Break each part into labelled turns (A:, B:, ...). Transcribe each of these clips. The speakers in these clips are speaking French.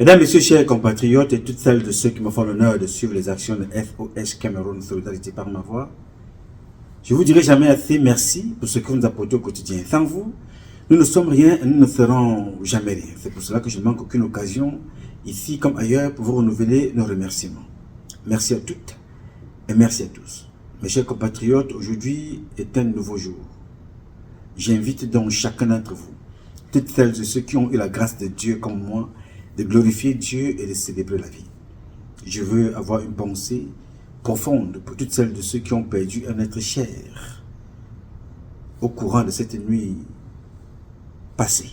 A: Mesdames, Messieurs, chers compatriotes et toutes celles de ceux qui me font l'honneur de suivre les actions de FOS Cameroun Solidarité par ma voix, je vous dirai jamais assez merci pour ce que vous nous apportez au quotidien. Sans vous, nous ne sommes rien et nous ne serons jamais rien. C'est pour cela que je ne manque aucune occasion, ici comme ailleurs, pour vous renouveler nos remerciements. Merci à toutes et merci à tous. Mes chers compatriotes, aujourd'hui est un nouveau jour. J'invite donc chacun d'entre vous, toutes celles et ceux qui ont eu la grâce de Dieu comme moi, de glorifier Dieu et de célébrer la vie. Je veux avoir une pensée profonde pour toutes celles de ceux qui ont perdu un être cher au courant de cette nuit passée,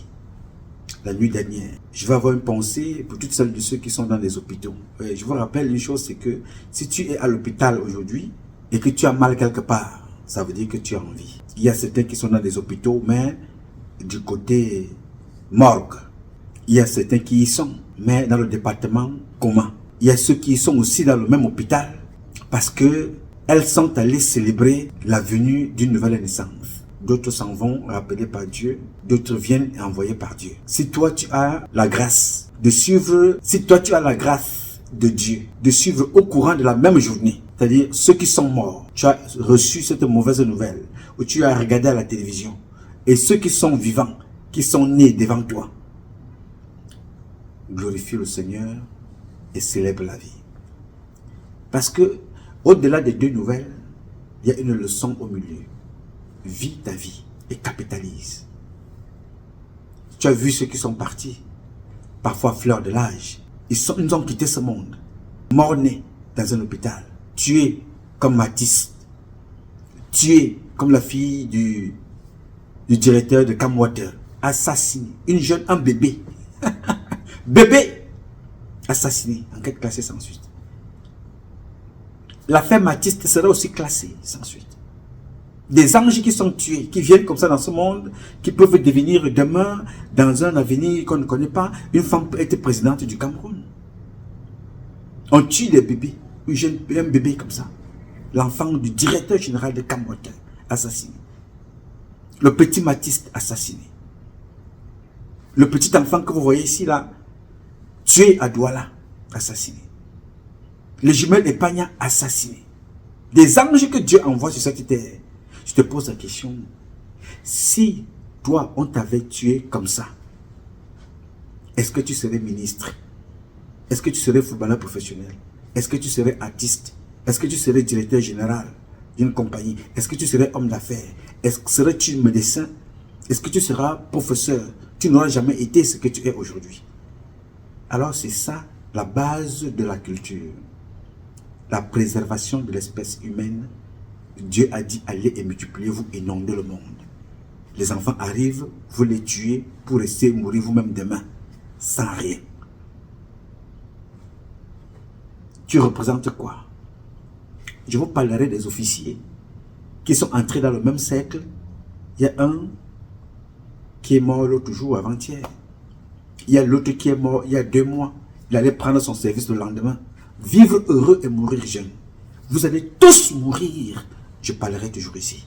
A: la nuit dernière. Je veux avoir une pensée pour toutes celles de ceux qui sont dans les hôpitaux. Je vous rappelle une chose, c'est que si tu es à l'hôpital aujourd'hui et que tu as mal quelque part, ça veut dire que tu as envie. Il y a certains qui sont dans des hôpitaux, mais du côté morgue. Il y a certains qui y sont, mais dans le département commun. Il y a ceux qui y sont aussi dans le même hôpital parce que elles sont allées célébrer la venue d'une nouvelle naissance. D'autres s'en vont rappelés par Dieu, d'autres viennent envoyés par Dieu. Si toi tu as la grâce de suivre, si toi tu as la grâce de Dieu, de suivre au courant de la même journée, c'est-à-dire ceux qui sont morts, tu as reçu cette mauvaise nouvelle, ou tu as regardé à la télévision, et ceux qui sont vivants, qui sont nés devant toi, glorifie le Seigneur et célèbre la vie. Parce que, au-delà des deux nouvelles, il y a une leçon au milieu. Vis ta vie et capitalise. Tu as vu ceux qui sont partis, parfois fleurs de l'âge. Ils ont quitté ce monde, morts-nés dans un hôpital, tués comme Matisse, tués comme la fille du directeur de Camwater, assassiné, un bébé. Bébé assassiné, enquête classée sans suite. L'affaire Matisse sera aussi classée sans suite. Des anges qui sont tués, qui viennent comme ça dans ce monde, qui peuvent devenir demain, dans un avenir qu'on ne connaît pas, une femme peut être présidente du Cameroun. On tue des bébés, un bébé comme ça. L'enfant du directeur général de Camwater, assassiné. Le petit Matisse assassiné. Le petit enfant que vous voyez ici, là, tué à Douala, assassiné. Les jumelles Epagna, assassinées. Des anges que Dieu envoie sur cette terre. Je te pose la question, si toi, on t'avait tué comme ça, est-ce que tu serais ministre? Est-ce que tu serais footballeur professionnel? Est-ce que tu serais artiste? Est-ce que tu serais directeur général d'une compagnie? Est-ce que tu serais homme d'affaires? Est-ce que serais-tu médecin? Est-ce que tu seras professeur? Tu n'auras jamais été ce que tu es aujourd'hui. Alors c'est ça la base de la culture. La préservation de l'espèce humaine. Dieu a dit allez et multipliez-vous, inondez le monde. Les enfants arrivent, vous les tuez pour rester mourir vous-même demain, sans rien. Tu représentes quoi? Je vous parlerai des officiers qui sont entrés dans le même cercle. Il y a un qui est mort l'autre jour avant-hier. Il y a l'autre qui est mort il y a 2 mois. Il allait prendre son service le lendemain. Vivre heureux et mourir jeune. Vous allez tous mourir. Je parlerai toujours ici.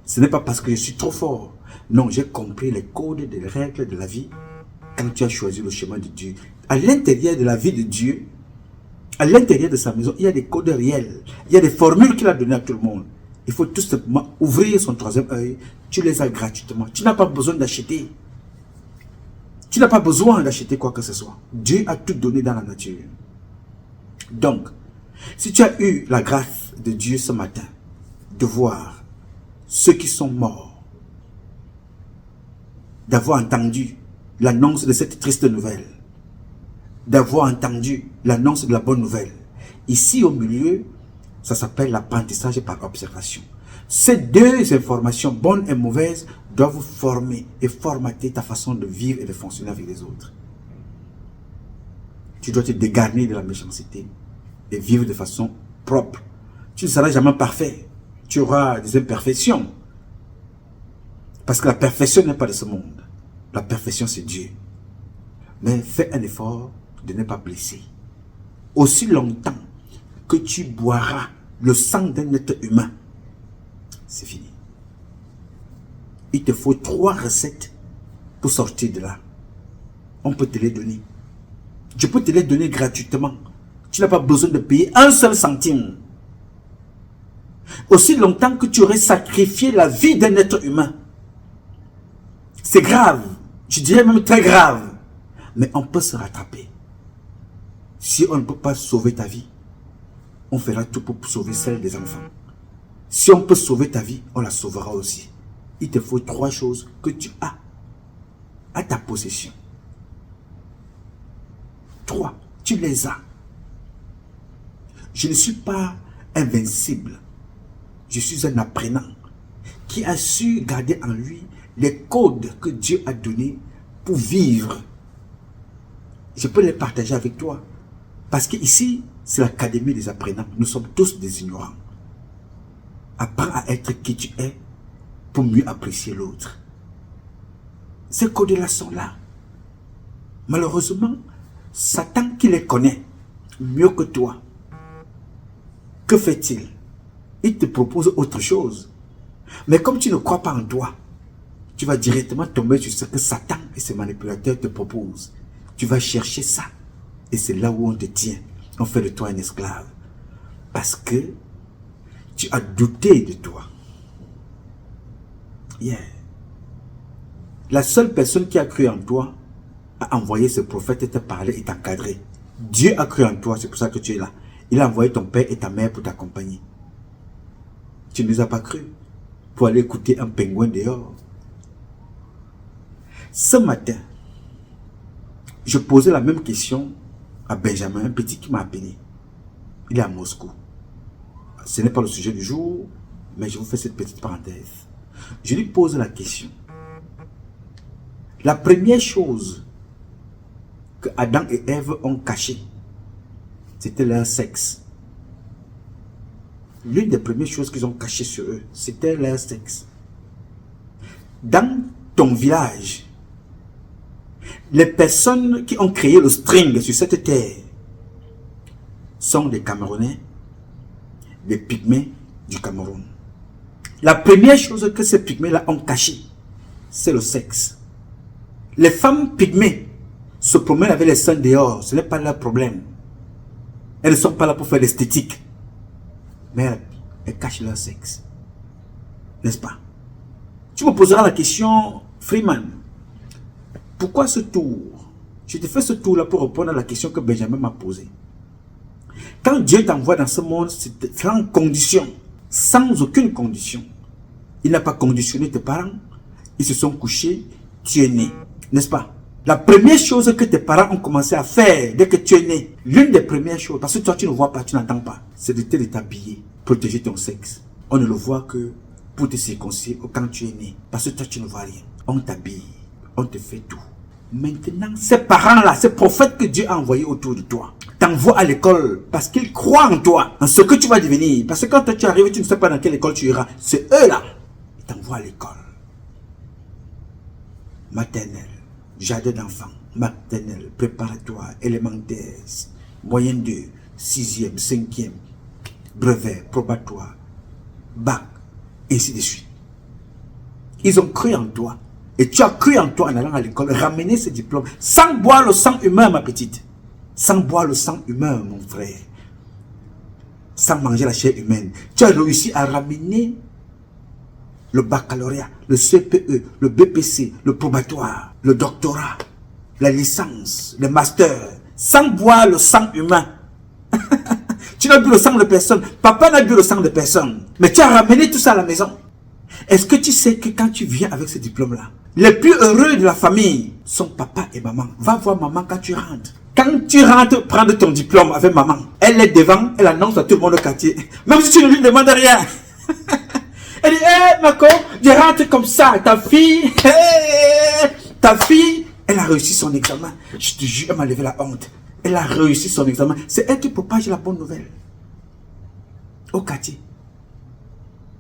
A: Ce n'est pas parce que je suis trop fort. Non, j'ai compris les codes, les règles de la vie. Quand tu as choisi le chemin de Dieu. À l'intérieur de la vie de Dieu, à l'intérieur de sa maison, il y a des codes réels. Il y a des formules qu'il a données à tout le monde. Il faut tout simplement ouvrir son troisième œil. Tu les as gratuitement. Tu n'as pas besoin d'acheter. Tu n'as pas besoin d'acheter quoi que ce soit. Dieu a tout donné dans la nature. Donc, si tu as eu la grâce de Dieu ce matin, de voir ceux qui sont morts, d'avoir entendu l'annonce de cette triste nouvelle, d'avoir entendu l'annonce de la bonne nouvelle, ici au milieu, ça s'appelle l'apprentissage par observation. Ces deux informations, bonnes et mauvaises, doivent vous former et formater ta façon de vivre et de fonctionner avec les autres. Tu dois te dégarnir de la méchanceté et vivre de façon propre. Tu ne seras jamais parfait. Tu auras des imperfections. Parce que la perfection n'est pas de ce monde. La perfection, c'est Dieu. Mais fais un effort de ne pas blesser. Aussi longtemps que tu boiras le sang d'un être humain, c'est fini. Il te faut 3 recettes pour sortir de là. On peut te les donner. Je peux te les donner gratuitement. Tu n'as pas besoin de payer un seul centime. Aussi longtemps que tu aurais sacrifié la vie d'un être humain. C'est grave. Je dirais même très grave. Mais on peut se rattraper. Si on ne peut pas sauver ta vie, on fera tout pour sauver celle des enfants. Si on peut sauver ta vie, on la sauvera aussi. Il te faut 3 choses que tu as à ta possession. 3, tu les as. Je ne suis pas invincible. Je suis un apprenant qui a su garder en lui les codes que Dieu a donnés pour vivre. Je peux les partager avec toi. Parce que ici, c'est l'académie des apprenants. Nous sommes tous des ignorants. Apprends à être qui tu es pour mieux apprécier l'autre. Ces codes-là sont là. Malheureusement, Satan qui les connaît mieux que toi, que fait-il? Il te propose autre chose. Mais comme tu ne crois pas en toi, tu vas directement tomber sur ce que Satan et ses manipulateurs te proposent. Tu vas chercher ça. Et c'est là où on te tient. On fait de toi un esclave. Parce que tu as douté de toi. Yeah. La seule personne qui a cru en toi a envoyé ce prophète te parler et t'encadrer. Dieu a cru en toi, c'est pour ça que tu es là. Il a envoyé ton père et ta mère pour t'accompagner. Tu ne nous as pas cru pour aller écouter un pingouin dehors. Ce matin, je posais la même question à Benjamin, un petit qui m'a appelé. Il est à Moscou. Ce n'est pas le sujet du jour, mais je vous fais cette petite parenthèse. Je lui pose la question. La première chose que Adam et Ève ont caché, c'était leur sexe. L'une des premières choses qu'ils ont cachées sur eux, c'était leur sexe. Dans ton village, les personnes qui ont créé le string sur cette terre sont des Camerounais, des Pygmées du Cameroun. La première chose que ces Pygmées-là ont cachée, c'est le sexe. Les femmes Pygmées se promènent avec les seins dehors, ce n'est pas leur problème. Elles ne sont pas là pour faire l'esthétique. Mais elles cachent leur sexe. N'est-ce pas? Tu me poseras la question, Freeman, pourquoi ce tour? Je te fais ce tour-là pour répondre à la question que Benjamin m'a posée. Quand Dieu t'envoie dans ce monde, c'est sans condition, sans aucune condition. Il n'a pas conditionné tes parents, ils se sont couchés, tu es né, n'est-ce pas? La première chose que tes parents ont commencé à faire dès que tu es né, l'une des premières choses, parce que toi tu ne vois pas, tu n'entends pas, c'est de t'habiller, protéger ton sexe. On ne le voit que pour te circoncire quand tu es né, parce que toi tu ne vois rien. On t'habille, on te fait tout. Maintenant, ces parents-là, ces prophètes que Dieu a envoyés autour de toi, t'envoient à l'école parce qu'ils croient en toi, en ce que tu vas devenir. Parce que quand toi tu arrives, tu ne sais pas dans quelle école tu iras. C'est eux-là. Ils t'envoient à l'école. Maternelle, jardin d'enfants, maternelle, préparatoire, élémentaire, moyenne 2, 6e, 5e, brevet, probatoire, bac, ainsi de suite. Ils ont cru en toi. Et tu as cru en toi en allant à l'école, ramener ce diplôme, sans boire le sang humain, ma petite. Sans boire le sang humain, mon frère. Sans manger la chair humaine. Tu as réussi à ramener le baccalauréat, le CPE, le BPC, le probatoire, le doctorat, la licence, le master, sans boire le sang humain. Tu n'as bu le sang de personne. Papa n'a bu le sang de personne. Mais tu as ramené tout ça à la maison. Est-ce que tu sais que quand tu viens avec ce diplôme-là, les plus heureux de la famille sont papa et maman. Va voir maman quand tu rentres. Quand tu rentres prendre ton diplôme avec maman, elle est devant, elle annonce à tout le monde au quartier. Même si tu ne lui demandes rien. Elle dit, hé, Marco, je rentre comme ça. Ta fille, elle a réussi son examen. Je te jure, elle m'a levé la honte. Elle a réussi son examen. C'est elle qui propage la bonne nouvelle. Au quartier.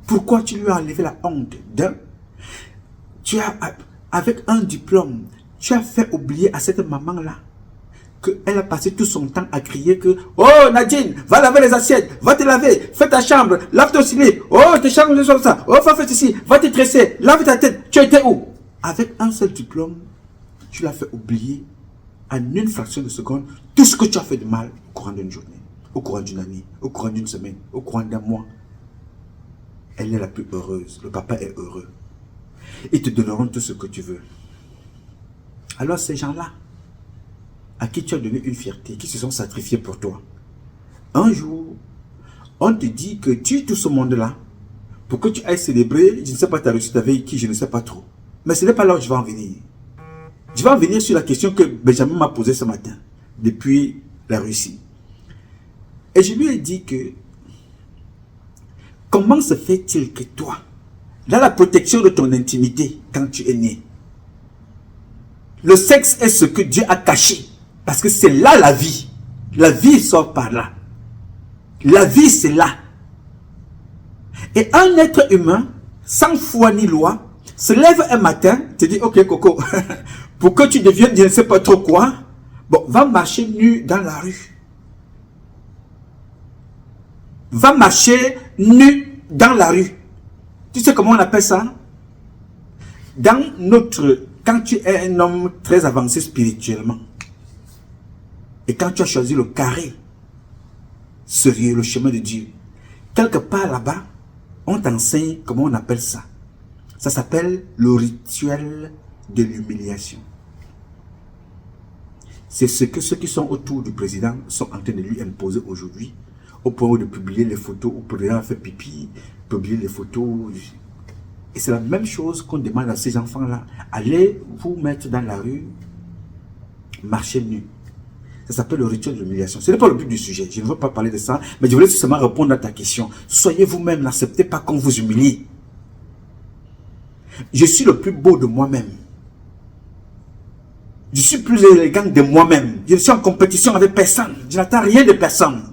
A: Pourquoi tu lui as enlevé la honte? Tu as, avec un diplôme, tu as fait oublier à cette maman-là qu'elle a passé tout son temps à crier que « Oh Nadine, va laver les assiettes, va te laver, fais ta chambre, lave ton slip, oh tes chambres de ça, oh va faire ceci, va te tresser, lave ta tête, tu étais où ?» Avec un seul diplôme, tu l'as fait oublier en une fraction de seconde tout ce que tu as fait de mal au courant d'une journée, au courant d'une année, au courant d'une semaine, au courant d'un mois. Elle est la plus heureuse. Le papa est heureux. Ils te donneront tout ce que tu veux. Alors ces gens-là, à qui tu as donné une fierté, qui se sont sacrifiés pour toi, un jour, on te dit que tu tout ce monde-là, pour que tu ailles célébrer, je ne sais pas, tu as reçu avec qui, je ne sais pas trop. Mais ce n'est pas là où je vais en venir. Je vais en venir sur la question que Benjamin m'a posée ce matin, depuis la Russie. Et je lui ai dit que, comment se fait-il que toi, dans la protection de ton intimité, quand tu es né, le sexe est ce que Dieu a caché, parce que c'est là la vie. La vie sort par là. La vie, c'est là. Et un être humain, sans foi ni loi, se lève un matin, te dit, ok Coco, pour que tu deviennes je ne sais pas trop quoi, bon, va marcher nu dans la rue. Va marcher nu dans la rue. Tu sais comment on appelle ça? Dans notre... Quand tu es un homme très avancé spirituellement, et quand tu as choisi le carré, sérieux, le chemin de Dieu, quelque part là-bas, on t'enseigne comment on appelle ça. Ça s'appelle le rituel de l'humiliation. C'est ce que ceux qui sont autour du président sont en train de lui imposer aujourd'hui, au point de publier les photos où le président a fait pipi, publier les photos. Et c'est la même chose qu'on demande à ces enfants-là. Allez vous mettre dans la rue, marchez nu. Ça s'appelle le rituel de l'humiliation. Ce n'est pas le but du sujet. Je ne veux pas parler de ça, mais je voulais seulement répondre à ta question. Soyez vous-même, n'acceptez pas qu'on vous humilie. Je suis le plus beau de moi-même. Je suis plus élégant de moi-même. Je ne suis en compétition avec personne. Je n'attends rien de personne.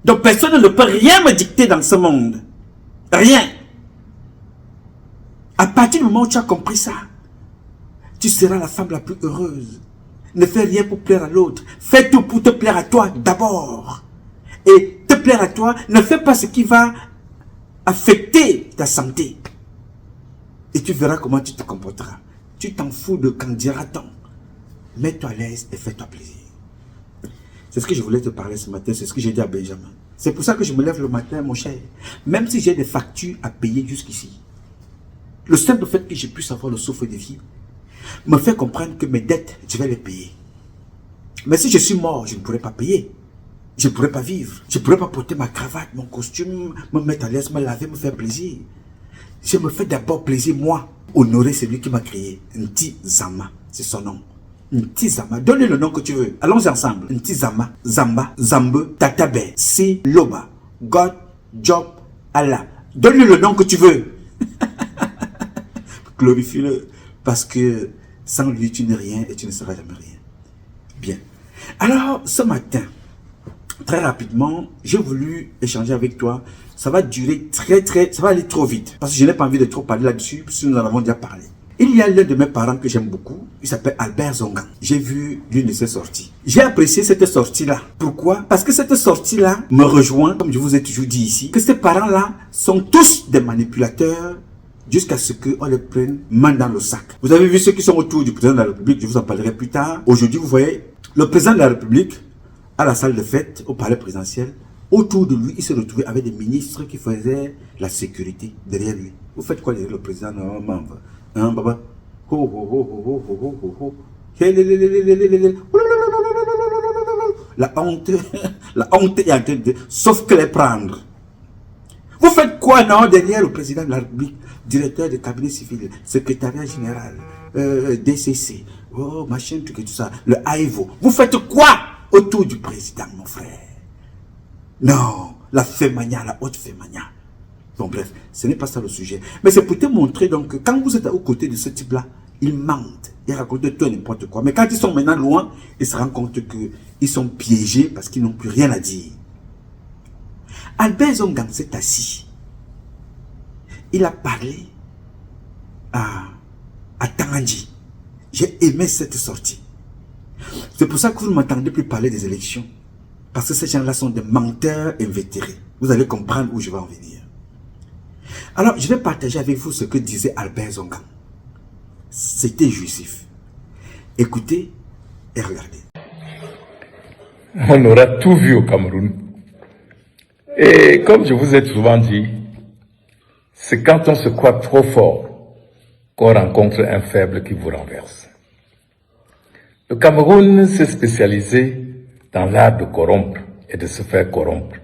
A: Donc personne ne peut rien me dicter dans ce monde. Rien. À partir du moment où tu as compris ça, tu seras la femme la plus heureuse. Ne fais rien pour plaire à l'autre. Fais tout pour te plaire à toi d'abord. Et te plaire à toi, ne fais pas ce qui va affecter ta santé. Et tu verras comment tu te comporteras. Tu t'en fous de quand dira-t-on. Mets-toi à l'aise et fais-toi plaisir. C'est ce que je voulais te parler ce matin. C'est ce que j'ai dit à Benjamin. C'est pour ça que je me lève le matin, mon cher. Même si j'ai des factures à payer jusqu'ici. Le simple fait que je puisse avoir le souffle de vie me fait comprendre que mes dettes, je vais les payer. Mais si je suis mort, je ne pourrai pas payer. Je ne pourrai pas vivre. Je ne pourrai pas porter ma cravate, mon costume, me mettre à l'aise, me laver, me faire plaisir. Je me fais d'abord plaisir, moi. Honorer celui qui m'a créé. Ntizama, c'est son nom. Ntizama, donne-lui le nom que tu veux. Allons ensemble. Ntizama, Zamba, Zambe, Tatabe, Si, Loba, God, Job, Allah. Donne-lui le nom que tu veux. Glorifie-le. Parce que sans lui, tu n'es rien et tu ne seras jamais rien. Bien. Alors, ce matin, très rapidement, j'ai voulu échanger avec toi. Ça va durer ça va aller trop vite. Parce que je n'ai pas envie de trop parler là-dessus, puisque nous en avons déjà parlé. Il y a l'un de mes parents que j'aime beaucoup. Il s'appelle Albert Zongan. J'ai vu l'une de ses sorties. J'ai apprécié cette sortie-là. Pourquoi? Parce que cette sortie-là me rejoint, comme je vous ai toujours dit ici, que ces parents-là sont tous des manipulateurs jusqu'à ce qu'on les prenne main dans le sac. Vous avez vu ceux qui sont autour du président de la République, je vous en parlerai plus tard. Aujourd'hui, vous voyez, le président de la République, à la salle de fête, au palais présidentiel, autour de lui, il se retrouvait avec des ministres qui faisaient la sécurité derrière lui. Vous faites quoi derrière le président? Hein, baba? La honte est en train de... Sauf que les prendre. Vous faites quoi, non, derrière le président de la République, directeur de cabinet civil, secrétariat général, DCC, oh, machin, tout ça, le AIVO. Vous faites quoi autour du président, mon frère? Non, la fémania, la haute fémania. Bon, bref, ce n'est pas ça le sujet. Mais c'est pour te montrer donc que quand vous êtes aux côtés de ce type-là, ils mentent, ils racontent tout et n'importe quoi. Mais quand ils sont maintenant loin, ils se rendent compte qu'ils sont piégés parce qu'ils n'ont plus rien à dire. Albert Zongan s'est assis. Il a parlé à Tanganji. J'ai aimé cette sortie. C'est pour ça que vous ne m'entendez plus parler des élections. Parce que ces gens-là sont des menteurs invétérés. Vous allez comprendre où je vais en venir. Alors, je vais partager avec vous ce que disait Albert Zongan. C'était jouissif. Écoutez, et regardez.
B: On aura tout vu au Cameroun. Et comme je vous ai souvent dit, c'est quand on se croit trop fort qu'on rencontre un faible qui vous renverse. Le Cameroun s'est spécialisé dans l'art de corrompre et de se faire corrompre.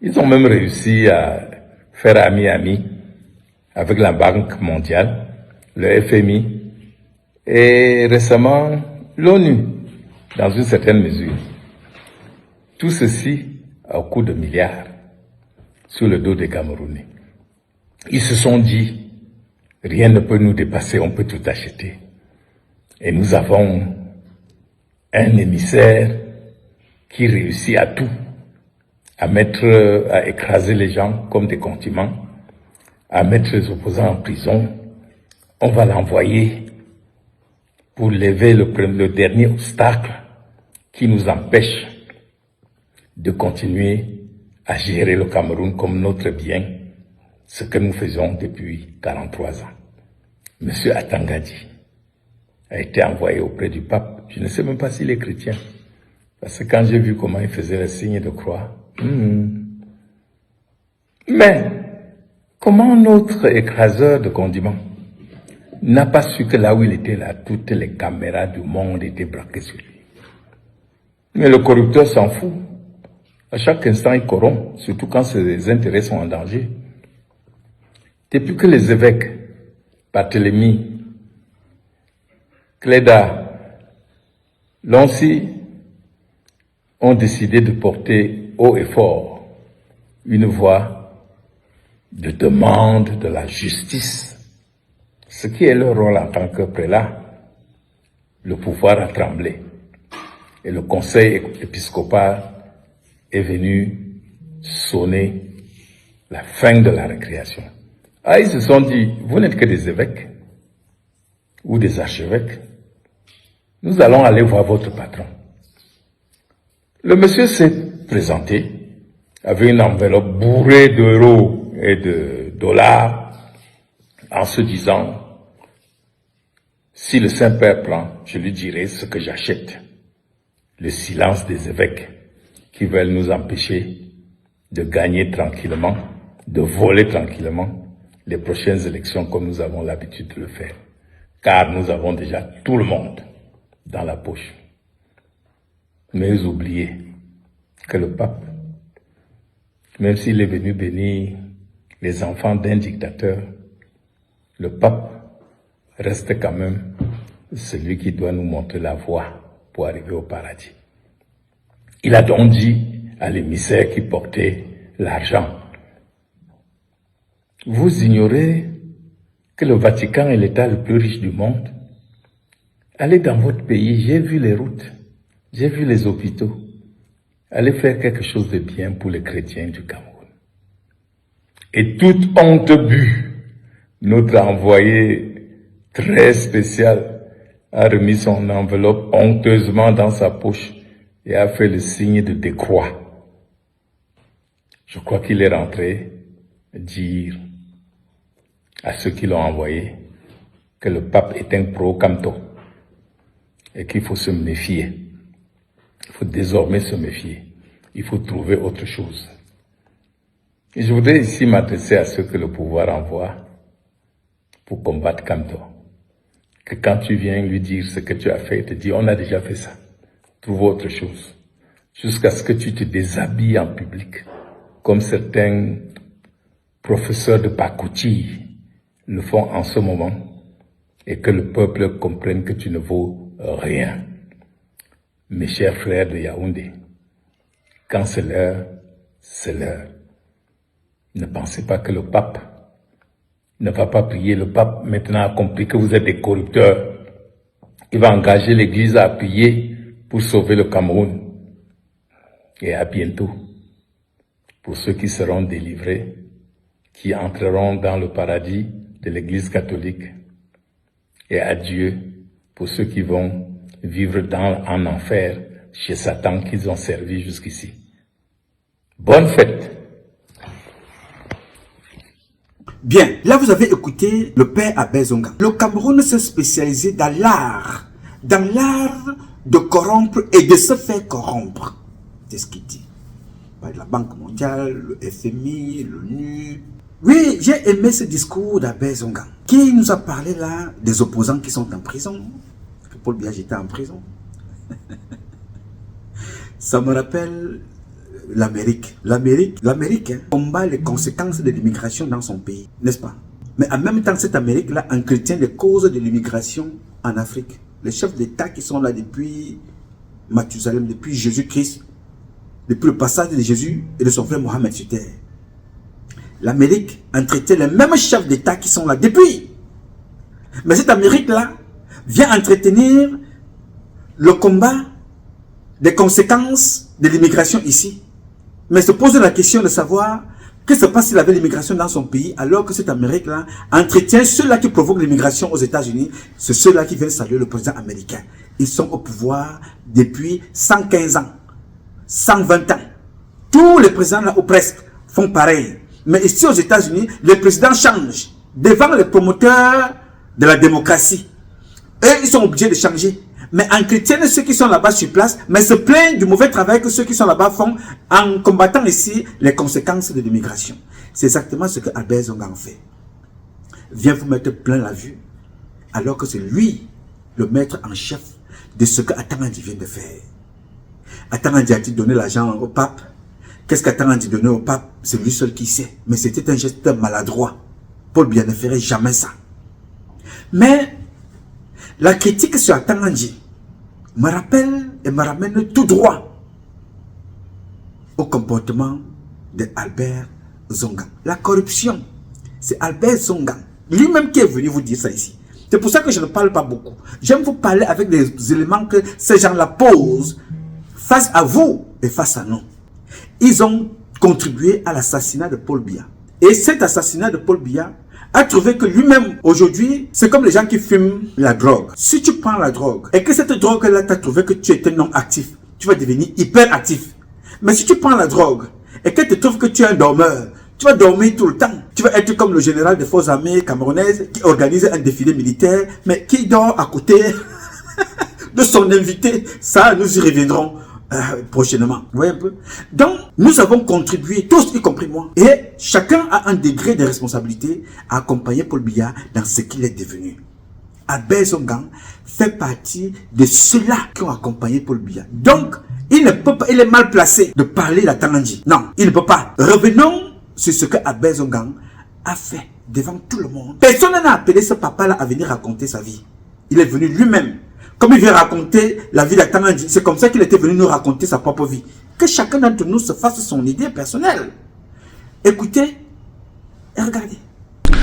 B: Ils ont même réussi à faire ami-ami avec la Banque mondiale, le FMI et récemment l'ONU, dans une certaine mesure. Tout ceci au coût de milliards sur le dos des Camerounais. Ils se sont dit, rien ne peut nous dépasser, on peut tout acheter. Et nous avons un émissaire qui réussit à tout, à écraser les gens comme des condiments, à mettre les opposants en prison. On va l'envoyer pour lever le dernier obstacle qui nous empêche de continuer à gérer le Cameroun comme notre bien, ce que nous faisons depuis 43 ans. Monsieur Atangadi a été envoyé auprès du pape. Je ne sais même pas s'il est chrétien. Parce que quand j'ai vu comment il faisait le signe de croix, mais comment notre écraseur de condiments n'a pas su que là où il était là, toutes les caméras du monde étaient braquées sur lui. Mais le corrupteur s'en fout. À chaque instant, il corrompt, surtout quand ses intérêts sont en danger. Depuis que les évêques, Barthélemy, Cléda, Loncy, ont décidé de porter haut et fort une voix de demande de la justice, ce qui est leur rôle en tant que prélat, le pouvoir a tremblé. Et le conseil épiscopal est venu sonner la fin de la récréation. Ah, ils se sont dit, vous n'êtes que des évêques ou des archevêques. Nous allons aller voir votre patron. Le monsieur s'est présenté avec une enveloppe bourrée d'euros et de dollars en se disant, si le Saint-Père prend, je lui dirai ce que j'achète. Le silence des évêques qui veulent nous empêcher de gagner tranquillement, de voler tranquillement les prochaines élections comme nous avons l'habitude de le faire. Car nous avons déjà tout le monde dans la poche. Mais oubliez que le pape, même s'il est venu bénir les enfants d'un dictateur, le pape reste quand même celui qui doit nous montrer la voie pour arriver au paradis. Il a donc dit à l'émissaire qui portait l'argent, vous ignorez que le Vatican est l'État le plus riche du monde. Allez dans votre pays, j'ai vu les routes, j'ai vu les hôpitaux. Allez faire quelque chose de bien pour les chrétiens du Cameroun. Et toute honte bue, notre envoyé très spécial a remis son enveloppe honteusement dans sa poche et a fait le signe de décroix. Je crois qu'il est rentré dire à ceux qui l'ont envoyé que le pape est un pro-Camto et qu'il faut se méfier. Il faut désormais se méfier. Il faut trouver autre chose. Et je voudrais ici m'adresser à ceux que le pouvoir envoie pour combattre Camto. Que quand tu viens lui dire ce que tu as fait, il te dit, on a déjà fait ça. Trouve autre chose. Jusqu'à ce que tu te déshabilles en public, comme certains professeurs de Pakouti le font en ce moment, et que le peuple comprenne que tu ne vaux rien. Mes chers frères de Yaoundé, quand c'est l'heure, c'est l'heure. Ne pensez pas que le pape ne va pas prier. Le pape maintenant a compris que vous êtes des corrupteurs. Il va engager l'Église à prier pour sauver le Cameroun. Et à bientôt pour ceux qui seront délivrés, qui entreront dans le paradis de l'Église catholique. Et adieu pour ceux qui vont vivre en enfer chez Satan qu'ils ont servi jusqu'ici. Bonne fête!
A: Bien, là vous avez écouté le père Abel Zonga. Le Cameroun s'est spécialisé dans l'art dans l'art de corrompre et de se faire corrompre. C'est ce qu'il dit. Par la Banque mondiale, le FMI, l'ONU. Oui, j'ai aimé ce discours d'Albert Zongan, qui nous a parlé là des opposants qui sont en prison. Que Paul Biya était en prison. Ça me rappelle l'Amérique. L'Amérique combat les conséquences de l'immigration dans son pays, n'est-ce pas? Mais en même temps, cette Amérique-là entretient les causes de l'immigration en Afrique. Les chefs d'État qui sont là depuis Mathusalem, depuis Jésus-Christ, depuis le passage de Jésus et de son frère Mohammed sur terre. L'Amérique entretient les mêmes chefs d'État qui sont là depuis. Mais cette Amérique-là vient entretenir le combat des conséquences de l'immigration ici. Mais se pose la question de savoir que se passe s'il avait l'immigration dans son pays, alors que cette Amérique-là entretient ceux-là qui provoquent l'immigration aux États-Unis. C'est ceux-là qui viennent saluer le président américain. Ils sont au pouvoir depuis 115 ans, 120 ans. Tous les présidents là, ou presque, font pareil. Mais ici aux États-Unis, les présidents changent devant les promoteurs de la démocratie. Eux, ils sont obligés de changer. Mais entretiennent ceux qui sont là-bas sur place, mais se plaignent du mauvais travail que ceux qui sont là-bas font en combattant ici les conséquences de l'immigration. C'est exactement ce que Albert Zongan fait. Vient vous mettre plein la vue, alors que c'est lui le maître en chef de ce que Atarandi vient de faire. Atarandi a-t-il donné l'argent au pape? Qu'est-ce qu'Atarandi donnait au pape? C'est lui seul qui sait. Mais c'était un geste maladroit. Paul Biya ne ferait jamais ça. Mais la critique sur Atarandi me rappelle et me ramène tout droit au comportement de Albert Zongan. La corruption, c'est Albert Zongan lui-même qui est venu vous dire ça ici. C'est pour ça que je ne parle pas beaucoup. J'aime vous parler avec des éléments que ces gens-là posent face à vous et face à nous. Ils ont contribué à l'assassinat de Paul Biya. Et cet assassinat de Paul Biya a trouvé que lui-même, aujourd'hui, c'est comme les gens qui fument la drogue. Si tu prends la drogue et que cette drogue-là t'a trouvé que tu étais non actif, tu vas devenir hyper actif. Mais si tu prends la drogue et que tu trouves que tu es un dormeur, tu vas dormir tout le temps. Tu vas être comme le général des forces armées camerounaises qui organise un défilé militaire, mais qui dort à côté de son invité. Ça, nous y reviendrons prochainement. Vous voyez un peu? Donc, nous avons contribué, tous y compris moi, et chacun a un degré de responsabilité à accompagner Paul Biya dans ce qu'il est devenu. Albert Zongan fait partie de ceux-là qui ont accompagné Paul Biya. Donc, il ne peut pas, il est mal placé de parler d'Atarandi. Non, il ne peut pas. Revenons sur ce que Albert Zongan a fait devant tout le monde. Personne n'a appelé ce papa-là à venir raconter sa vie. Il est venu lui-même. Comme il vient raconter la vie d'Atarandi, c'est comme ça qu'il était venu nous raconter sa propre vie. Que chacun d'entre nous se fasse son idée personnelle. Écoutez et regardez.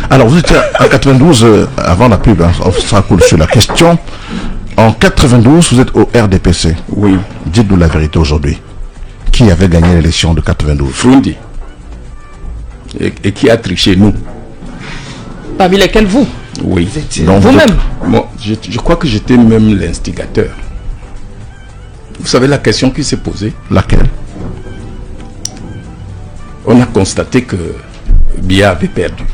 C: Alors, vous étiez en 92, avant la pub, hein, on sera cool sur la question. En 92, vous êtes au RDPC.
D: Oui.
C: Dites-nous la vérité aujourd'hui. Qui avait gagné l'élection de 92?
D: Frundi. Et qui a triché, nous?
E: Parmi lesquels vous?
D: Oui.
E: Vous-même?
D: Moi, je crois que j'étais même l'instigateur. Vous savez la question qui s'est posée?
C: Laquelle?
D: On a constaté que Biya avait perdu.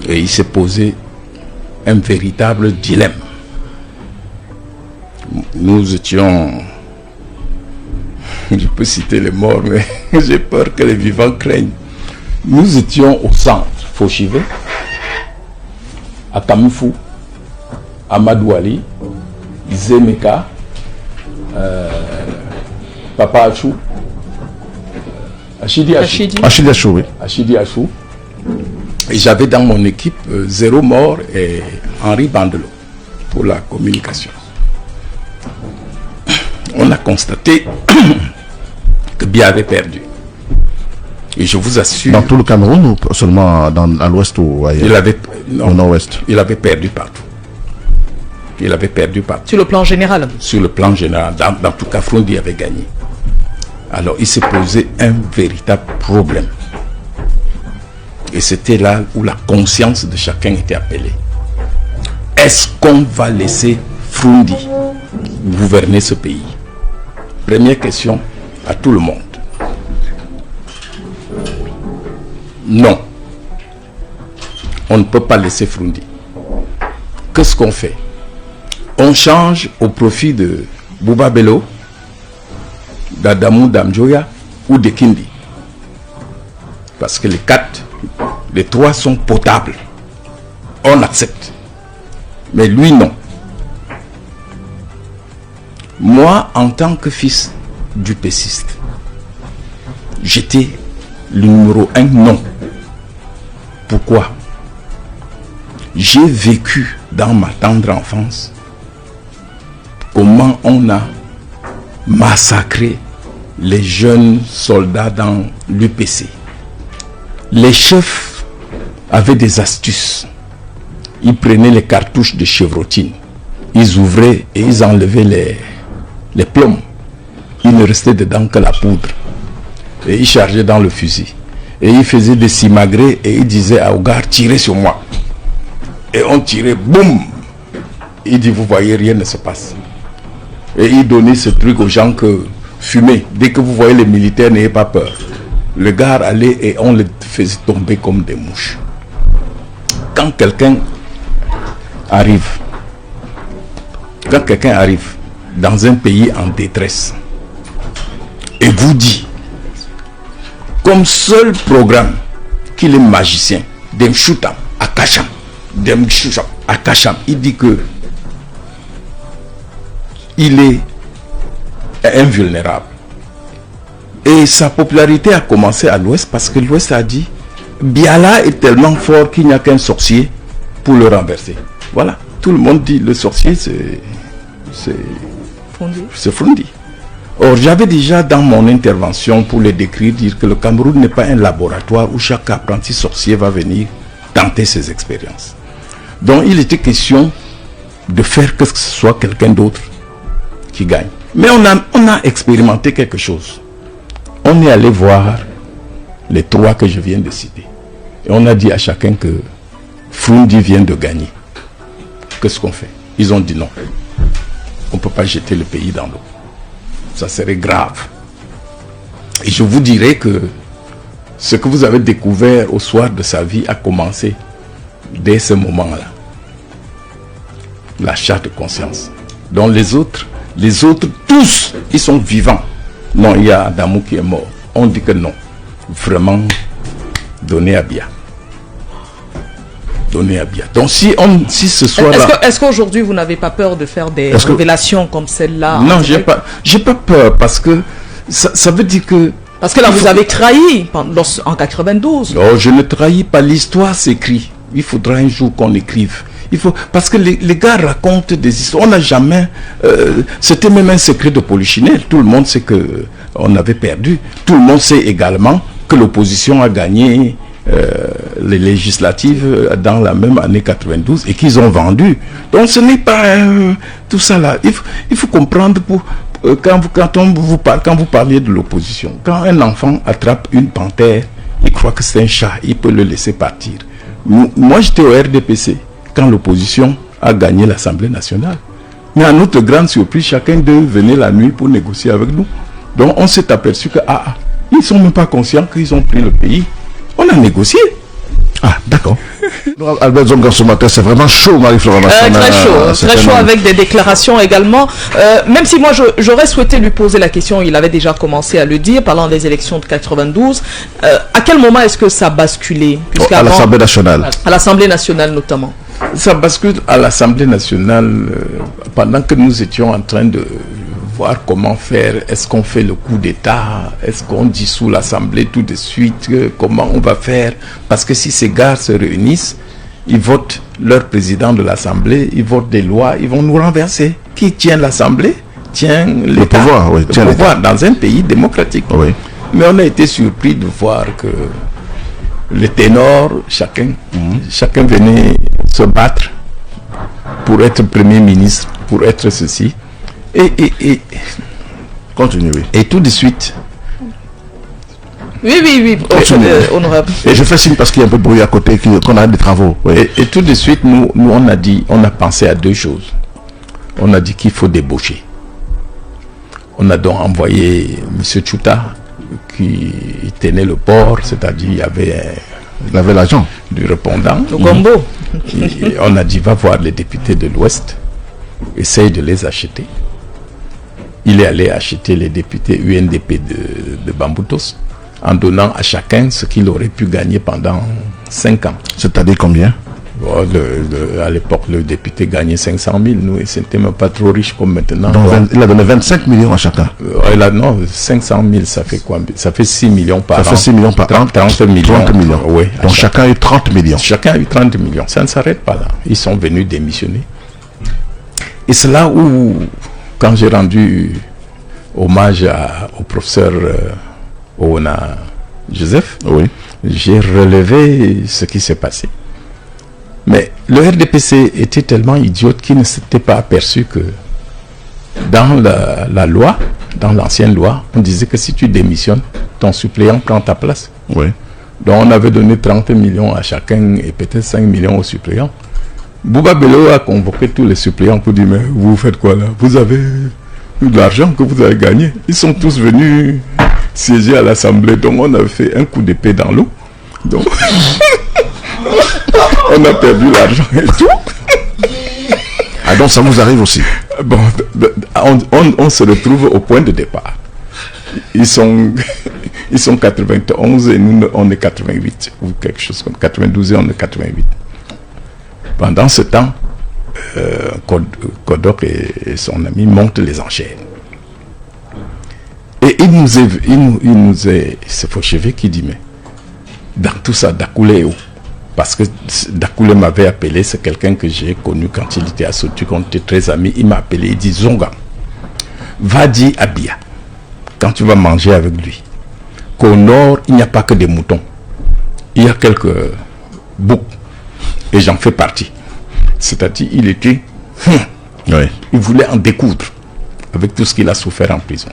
D: Et il s'est posé un véritable dilemme. Nous étions... Je peux citer les morts, mais j'ai peur que les vivants craignent. Nous étions au centre, Fauchivé, à Kamifou, à Madouali, Zemeka, Papa Achou, Achidi Achou,
C: oui.
D: Achidi Achou. Et j'avais dans mon équipe 0 mort et Henri Bandelot pour la communication. On a constaté que Biya avait perdu. Et je vous assure...
C: Dans tout le Cameroun ou seulement à l'ouest ou ailleurs? Au nord-ouest.
D: Il avait perdu partout. Il avait perdu partout.
E: Sur le plan général?
D: Sur le plan général. Dans tout cas, Frundi avait gagné. Alors, il s'est posé un véritable problème. Et c'était là où la conscience de chacun était appelée. Est-ce qu'on va laisser Frundi gouverner ce pays? Première question à tout le monde. Non. On ne peut pas laisser Frundi. Qu'est-ce qu'on fait? on change au profit de Bouba Bello, d'Adamou Damjoya ou de Kindi. Parce que les trois sont potables. On accepte. Mais lui, non. Moi, en tant que fils du péciste, j'étais le numéro 1, non. Pourquoi? J'ai vécu dans ma tendre enfance comment on a massacré les jeunes soldats dans l'UPC. Les chefs avaient des astuces. Ils prenaient les cartouches de chevrotine, ils ouvraient et ils enlevaient les plombs. Il ne restait dedans que la poudre. Et ils chargeaient dans le fusil. Et ils faisaient des simagrées et ils disaient à Ogar, tirez sur moi. Et on tirait, boum. Il dit, vous voyez, rien ne se passe. Et il donnait ce truc aux gens que fumez. Dès que vous voyez les militaires, n'ayez pas peur. Le gars allait et on les faisait tomber comme des mouches. Quand quelqu'un arrive dans un pays en détresse et vous dit comme seul programme qu'il est magicien, d'Mchoutam à Kacham, il dit que il est invulnérable. Et sa popularité a commencé à l'Ouest parce que l'Ouest a dit Biala est tellement fort qu'il n'y a qu'un sorcier pour le renverser. Voilà, tout le monde dit le sorcier c'est Frundi. Or, j'avais déjà dans mon intervention pour le décrire, dire que le Cameroun n'est pas un laboratoire où chaque apprenti sorcier va venir tenter ses expériences. Donc, il était question de faire que ce soit quelqu'un d'autre qui gagne. Mais on a expérimenté quelque chose. On est allé voir les trois que je viens de citer. Et on a dit à chacun que Frundi vient de gagner. Qu'est-ce qu'on fait? Ils ont dit non. On ne peut pas jeter le pays dans l'eau. Ça serait grave. Et je vous dirais que ce que vous avez découvert au soir de sa vie a commencé dès ce moment-là. L'achat de conscience. Donc les autres, tous, ils sont vivants. Non, il y a Adamou qui est mort. On dit que non. Vraiment, donnez à bien. Donnez à bien. Donc si ce soir-là...
E: Est-ce qu'aujourd'hui vous n'avez pas peur de faire des révélations comme celle-là?
D: Non, j'ai pas peur parce que ça veut dire que...
E: Parce que là vous avez trahi en 92.
D: Non, je ne trahis pas. L'histoire s'écrit. Il faudra un jour qu'on écrive. Parce que les gars racontent des histoires. On n'a jamais... c'était même un secret de Polichinelle. Tout le monde sait qu'on avait perdu. Tout le monde sait également que l'opposition a gagné les législatives dans la même année 92 et qu'ils ont vendu. Donc ce n'est pas tout ça là. Il faut comprendre quand vous parliez de l'opposition. Quand un enfant attrape une panthère, il croit que c'est un chat, il peut le laisser partir. Moi j'étais au RDPC quand l'opposition a gagné l'Assemblée nationale. Mais à notre grande surprise, chacun d'eux venait la nuit pour négocier avec nous. Donc on s'est aperçu que ils ne sont même pas conscients qu'ils ont pris le pays. On a négocié.
C: Ah, d'accord. Albert Zonga ce matin, c'est vraiment chaud, Marie-Florent.
E: Très chaud avec des déclarations également. Même si moi j'aurais souhaité lui poser la question, il avait déjà commencé à le dire, parlant des élections de 92. À quel moment est-ce que ça a basculé?
C: À l'Assemblée nationale.
E: À l'Assemblée nationale notamment.
D: Ça bascule à l'Assemblée nationale pendant que nous étions en train de voir comment faire. Est-ce qu'on fait le coup d'État? Est-ce qu'on dissout l'Assemblée tout de suite? Comment on va faire? Parce que si ces gars se réunissent, ils votent leur président de l'Assemblée, ils votent des lois, ils vont nous renverser. Qui tient l'Assemblée? Tient l'État. Le pouvoir, oui. Le pouvoir dans un pays démocratique. Oui. Mais on a été surpris de voir que les ténors, chacun venait se battre pour être Premier ministre, pour être ceci. Et
C: continuez.
D: Et tout de suite.
E: Oui, honorable.
C: Et je fais signe parce qu'il y a un peu de bruit à côté, qu'on a des travaux. Oui.
D: Et tout de suite, nous on a pensé à deux choses. On a dit qu'il faut débaucher. On a donc envoyé M. Tchouta, qui tenait le port, c'est-à-dire il y avait l'agent du répondant.
E: Le Gombo.
D: On a dit va voir les députés de l'Ouest essaye de les acheter. Il est allé acheter les députés UNDP de Bamboutos en donnant à chacun ce qu'il aurait pu gagner pendant 5 ans.
C: C'est-à-dire combien?
D: Bon, à l'époque, le député gagnait 500 000. Nous, et c'était même pas trop riche comme maintenant.
C: Donc, il a donné 25 millions à chacun.
D: Non, 500 000, ça fait quoi? Ça fait 6 millions par an.
C: Ça fait 6 millions par an.
D: 30 millions.
C: 30 millions.
D: Oui,
C: donc chacun a eu 30 millions.
D: Chacun a eu 30 millions. Ça ne s'arrête pas là. Ils sont venus démissionner. Et c'est là où, quand j'ai rendu hommage au professeur Oona Joseph,
C: oui,
D: j'ai relevé ce qui s'est passé. Mais le RDPC était tellement idiote qu'il ne s'était pas aperçu que dans la loi, dans l'ancienne loi, on disait que si tu démissionnes, ton suppléant prend ta place.
C: Oui.
D: Donc on avait donné 30 millions à chacun et peut-être 5 millions aux suppléants. Bouba Bello a convoqué tous les suppléants pour dire, mais vous faites quoi là? Vous avez eu de l'argent que vous avez gagné. Ils sont tous venus siéger à l'Assemblée. Donc on a fait un coup d'épée dans l'eau. Donc on a perdu l'argent et tout.
C: Ah donc ça vous arrive aussi?
D: Bon, on se retrouve au point de départ. Ils sont 91 et nous on est 88 ou quelque chose comme 92 et on est 88. Pendant ce temps, Kodok et son ami montent les enchères. Et il nous est c'est Fauchevé qui dit, mais dans tout ça, Dakoulé est où? Parce que Dakoulé m'avait appelé, c'est quelqu'un que j'ai connu quand il était à Sotu, on était très amis. Il m'a appelé, il dit, Zonga, va dire à Bia, quand tu vas manger avec lui, qu'au nord, il n'y a pas que des moutons. Il y a quelques boucs. Et j'en fais partie. C'est-à-dire, il était...
C: Oui.
D: Il voulait en découdre avec tout ce qu'il a souffert en prison.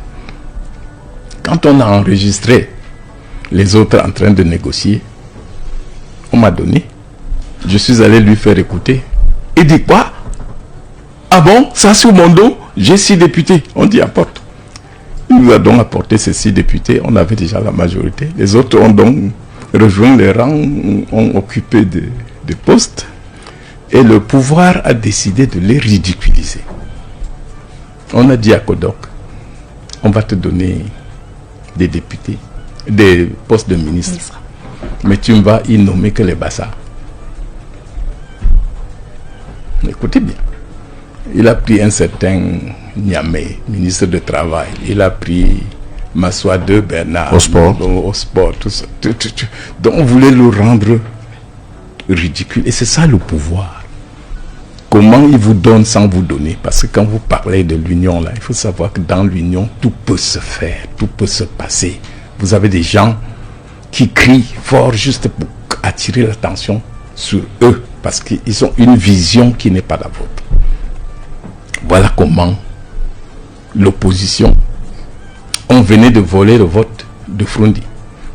D: Quand on a enregistré les autres en train de négocier, on m'a donné. Je suis allé lui faire écouter. Il dit quoi? Ah bon? Ça sur mon dos? J'ai 6 députés. On dit apporte. Il nous a donc apporté ces 6 députés. On avait déjà la majorité. Les autres ont donc rejoint les rangs, ont occupé des postes. Et le pouvoir a décidé de les ridiculiser. On a dit à Kodok, on va te donner des députés, des postes de ministre. Mais tu ne vas y nommer que les bassards. Écoutez bien. Il a pris un certain Niamey, ministre de Travail. Il a pris Massoua de Bernard.
C: Au sport,
D: tout ça. Donc on voulait le rendre ridicule. Et c'est ça le pouvoir. Comment il vous donne sans vous donner? Parce que quand vous parlez de l'union, là, il faut savoir que dans l'union, tout peut se faire, tout peut se passer. Vous avez des gens qui crient fort juste pour attirer l'attention sur eux, parce qu'ils ont une vision qui n'est pas la vôtre. Voilà comment l'opposition, on venait de voler le vote de Frondi.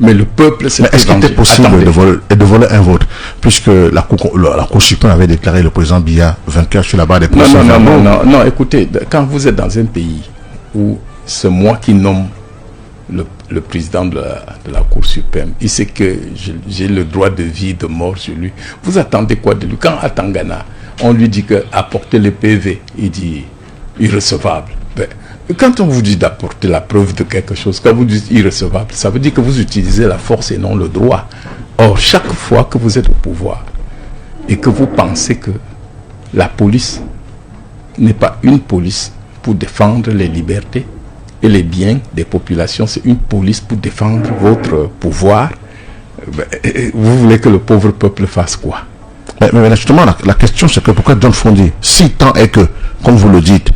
D: Mais le peuple s'est
C: est-ce qu'il était possible de voler un vote, puisque la Cour suprême avait déclaré le président Biya vainqueur sur la barre des procès?
D: Non, écoutez, quand vous êtes dans un pays où c'est moi qui nomme le président de la Cour suprême, il sait que j'ai le droit de vie, de mort sur lui. Vous attendez quoi de lui? Quand à Tangana, on lui dit qu'apporter le PV, il dit irrecevable. Quand on vous dit d'apporter la preuve de quelque chose, quand vous dites irrecevable, ça veut dire que vous utilisez la force et non le droit. Or, chaque fois que vous êtes au pouvoir et que vous pensez que la police n'est pas une police pour défendre les libertés et les biens des populations, c'est une police pour défendre votre pouvoir, vous voulez que le pauvre peuple fasse quoi?
C: Mais justement, la question c'est que pourquoi John Frondi, si tant est que, comme vous le dites,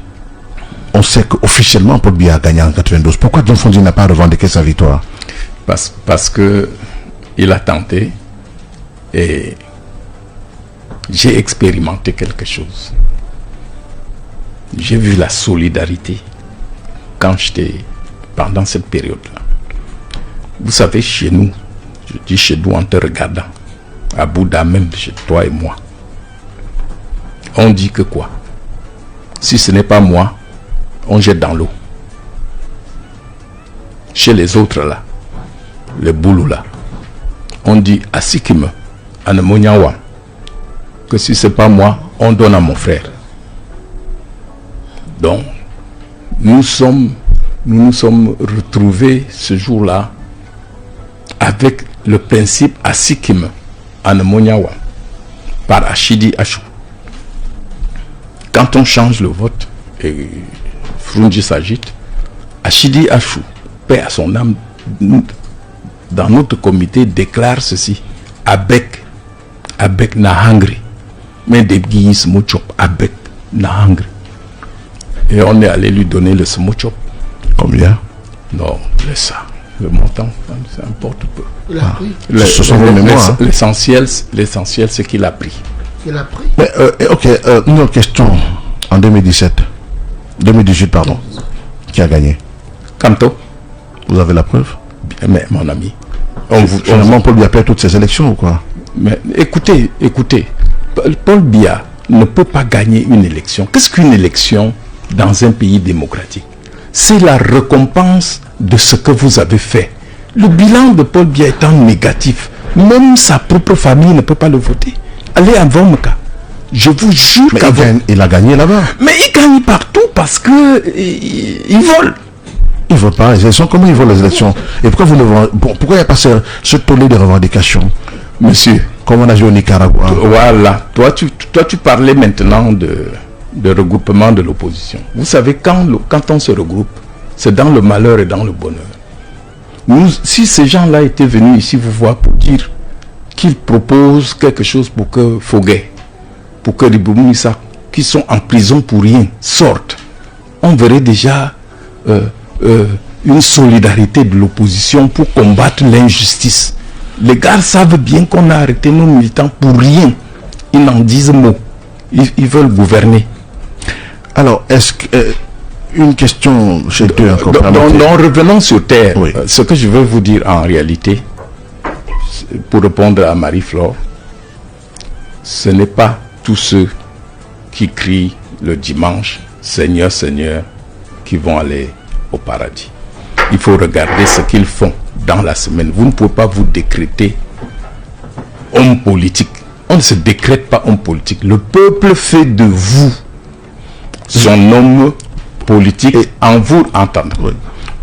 C: on sait qu'officiellement Paul Biya a gagné en 92. Pourquoi John Frondi n'a pas revendiqué sa victoire?
D: Parce que il a tenté et j'ai expérimenté quelque chose. J'ai vu la solidarité quand j'étais pendant cette période-là. Vous savez, chez nous, je dis chez nous en te regardant, à Bouddha même, chez toi et moi, on dit que quoi? Si ce n'est pas moi, on jette dans l'eau. Chez les autres là, les boulous là, on dit à Sikime, à Nemonyawa, que si c'est pas moi, on donne à mon frère. Donc, nous nous sommes retrouvés ce jour-là avec le principe Asikime en Monyawa par Achidi Achou. Quand on change le vote et Frunji s'agite, Achidi Achou, paix à son âme, dans notre comité déclare ceci: Abek Nahangri, mais des guillis smochop, Abek Nahangri. Et on est allé lui donner le smochop.
C: Combien?
D: Non, laisse ça. Le montant, ça importe peu.
F: Il a pris.
C: Ce sont vos mémoires.
D: L'essentiel, c'est qu'il a pris.
F: Il a pris.
C: Mais, ok, une autre question. En 2018, pardon. Qui a gagné?
D: Kanto.
C: Vous avez la preuve?
D: Mais mon ami,
C: Finalement, Paul Biya perd toutes ces élections ou quoi?
D: Mais écoutez, Paul Biya ne peut pas gagner une élection. Qu'est-ce qu'une élection dans un pays démocratique? C'est la récompense de ce que vous avez fait. Le bilan de Paul Biya étant négatif, même sa propre famille ne peut pas le voter. Allez à Vomka. Je vous jure
C: il a gagné là-bas.
D: Mais il gagne partout parce que il vole.
C: Il ne vole pas les élections. Comment il vole les élections? Et pourquoi pourquoi il n'y a pas ce tollé de revendications?
D: Monsieur,
C: comme on a vu au Nicaragua.
D: Voilà. Toi, tu parlais maintenant de regroupement de l'opposition. Vous savez, quand on se regroupe, c'est dans le malheur et dans le bonheur. Si ces gens-là étaient venus ici vous voir pour dire qu'ils proposent quelque chose pour que Foguet, pour que Riboumissa, qui sont en prison pour rien, sortent, on verrait déjà une solidarité de l'opposition pour combattre l'injustice. Les gars savent bien qu'on a arrêté nos militants pour rien. Ils n'en disent mot. Ils veulent gouverner.
C: Alors, est-ce que... une question chez eux encore.
D: Non, revenons sur terre.
C: Oui.
D: Ce que je veux vous dire en réalité, pour répondre à Marie-Flore, ce n'est pas tous ceux qui crient le dimanche « Seigneur, Seigneur » qui vont aller au paradis. Il faut regarder ce qu'ils font dans la semaine. Vous ne pouvez pas vous décréter homme politique. On ne se décrète pas homme politique. Le peuple fait de vous son homme politique en vous entendant,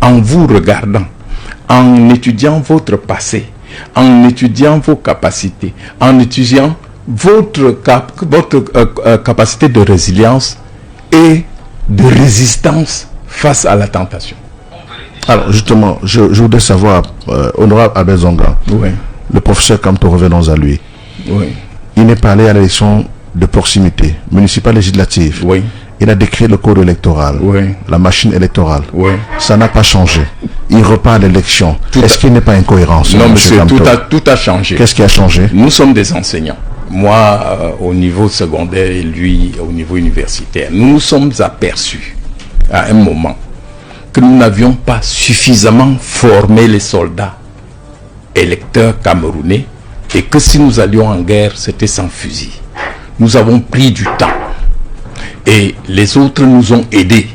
D: en vous regardant, en étudiant votre passé, en étudiant vos capacités, en étudiant votre capacité de résilience et de résistance face à la tentation.
C: Alors justement, je voudrais savoir, honorable Abel Zonga,
D: Oui.
C: le professeur Kamto, revenons à lui.
D: Oui.
C: Il n'est pas allé à l'élection de proximité, municipale législative.
D: Oui.
C: Il a décrit le code électoral,
D: Oui.
C: la machine électorale.
D: Oui.
C: Ça n'a pas changé. Il repart à l'élection. Est-ce qu'il n'est pas incohérent?
D: Non, monsieur, tout a changé.
C: Qu'est-ce qui a changé?
D: Nous sommes des enseignants. Moi, au niveau secondaire et lui, au niveau universitaire. Nous nous sommes aperçus à un moment que nous n'avions pas suffisamment formé les soldats électeurs camerounais et que si nous allions en guerre, c'était sans fusil. Nous avons pris du temps et les autres nous ont aidés